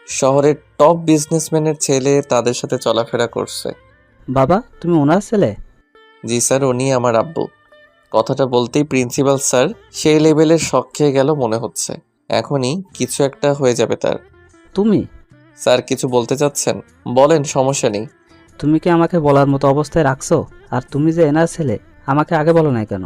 শহরের টপ বিজনেসম্যানের ছেলে তাদের সাথে চলাফেরা করছে। বাবা, তুমি ওনার ছেলে? জি স্যার, উনি আমার আব্বু। কথাটা বলতেই প্রিন্সিপাল স্যার সেই লেভেলের শক খেয়ে গেল মনে হচ্ছে। এখনই কিছু একটা হয়ে যাবে তার। তুমি? স্যার কিছু বলতে চাচ্ছেন? বলেন, সমস্যা নেই। তুমি কি আমাকে বলার মতো অবস্থায় রাখছো? আর তুমি যে এনার ছেলে, আমাকে আগে বলো নাই কেন?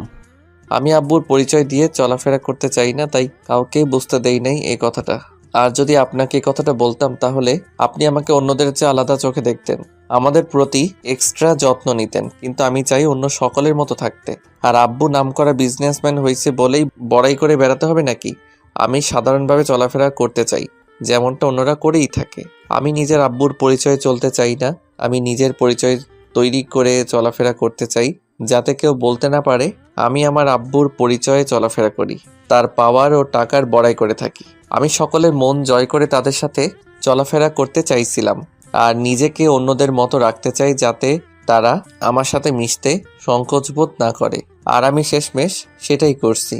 আমি আব্বুর পরিচয় দিয়ে চলাফেরা করতে চাই না, তাই কাউকেই বুঝতে দেই নাই এই কথাটা। আর যদি আপনাকে এই কথাটা বলতাম তাহলে আপনি আমাকে অন্যদের চেয়ে আলাদা চোখে দেখতেন, আমাদের প্রতি এক্সট্রা যত্ন নিতেন। কিন্তু আমি চাই অন্য সকলের মতো থাকতে। আর আব্বু নামকরা বিজনেসম্যান হয়েছে বলেই বড়াই করে বেড়াতে হবে নাকি? আমি সাধারণভাবে চলাফেরা করতে চাই, যেমনটা অন্যরা করেই থাকে। আমি নিজের আব্বুর পরিচয়ে চলতে চাই না, আমি নিজের পরিচয় তৈরি করে চলাফেরা করতে চাই, যাতে কেউ বলতে না পারে আমি আমার আব্বুর পরিচয়ে চলাফেরা করি, তার পাওয়ার ও টাকার বড়াই করে থাকি। আমি সকলের মন জয় করে তাদের সাথে চলাফেরা করতে চাইছিলাম, আর নিজেকে অন্যদের মতো রাখতে চাই, যাতে তারা আমার সাথে মিশতে সংকোচবোধ না করে। আর আমি শেষমেশ সেটাই করছি।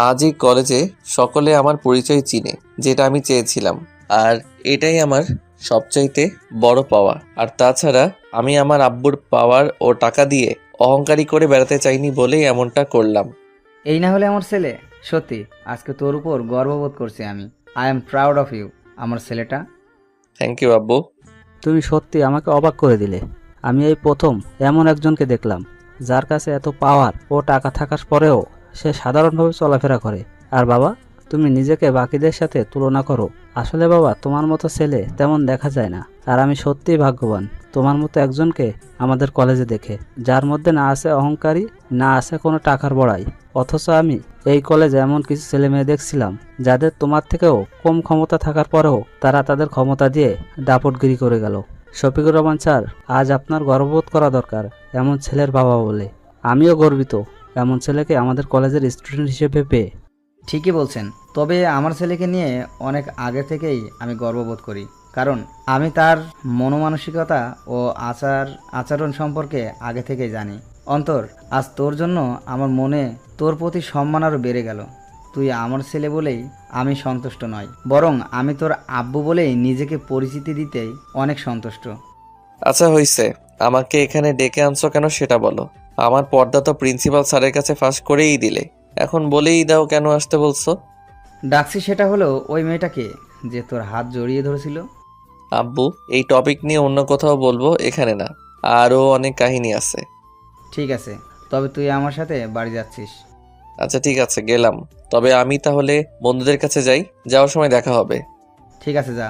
আজই কলেজে সকলে আমার পরিচয় চিনে, যেটা আমি চেয়েছিলাম। আর এটাই আমার সবচাইতে বড় পাওয়া। আর তাছাড়া আমি আমার আব্বুর পাওয়ার ও টাকা দিয়ে অহংকারী করে বেড়াতে চাইনি বলেই এমনটা করলাম। এই না হলে আমার ছেলে। সত্যি আজকে তোর উপর গর্ববোধ করছি আমি। I am proud of you আমার ছেলেটা। থ্যাংক ইউ আব্বু। তুমি সত্যি আমাকে অবাক করে দিলে। আমি এই প্রথম এমন একজনকে দেখলাম যার কাছে এত পাওয়ার ও টাকা থাকার পরেও সে সাধারণভাবে চলাফেরা করে। আর বাবা, তুমি নিজেকে বাকিদের সাথে তুলনা করো। আসলে বাবা, তোমার মতো ছেলে তেমন দেখা যায় না। আর আমি সত্যিই ভাগ্যবান তোমার মতো একজনকে আমাদের কলেজে দেখে, যার মধ্যে না আছে অহংকারী, না আছে কোনো টাকার বড়াই। অথচ আমি এই কলেজে এমন কিছু ছেলে মেয়ে দেখছিলাম যাদের তোমার থেকেও কম ক্ষমতা থাকার পরেও তারা তাদের ক্ষমতা দিয়ে দাপটগিরি করে গেল। শফিকুর রহমান স্যার, আজ আপনার গর্ববোধ করা দরকার এমন ছেলের বাবা বলে। আমিও গর্বিত এমন ছেলেকে আমাদের কলেজের স্টুডেন্ট হিসেবে পেয়ে। ঠিকই বলছেন। তবে আমার ছেলেকে নিয়ে অনেক আগে থেকেই আমি গর্ববোধ করি, কারণ আমি তার মনোমানসিকতা ও আচরণ সম্পর্কে আগে থেকেই জানি। অন্তর, আজ তোর জন্য আমার মনে তোর প্রতি সম্মান আরও বেড়ে গেল। তুই আমার ছেলে বলেই আমি সন্তুষ্ট নই, বরং আমি তোর আব্বু বলেই নিজেকে পরিচিতি দিতেই অনেক সন্তুষ্ট। আচ্ছা হইছে, আমাকে এখানে ডেকে আনছো কেন সেটা বলো। আমার পর্দা তো প্রিন্সিপাল স্যারের কাছে ফাঁস করেই দিলে, এখন বলেই দাও কেন আসতে বলছো। ডাকছি সেটা হলো ওই মেয়েটাকে যে তোর হাত জড়িয়ে ধরেছিল। আব্বু, এই টপিক নিয়ে অন্য কোথাও বলবো, এখানে না। আরও অনেক কাহিনী আছে। ঠিক আছে, তবে তুই আমার সাথে বাড়ি যাচ্ছিস। আচ্ছা ঠিক আছে, গেলাম। তবে আমি তাহলে বন্ধুদের কাছে যাই, যাওয়ার সময় দেখা হবে। ঠিক আছে, যা।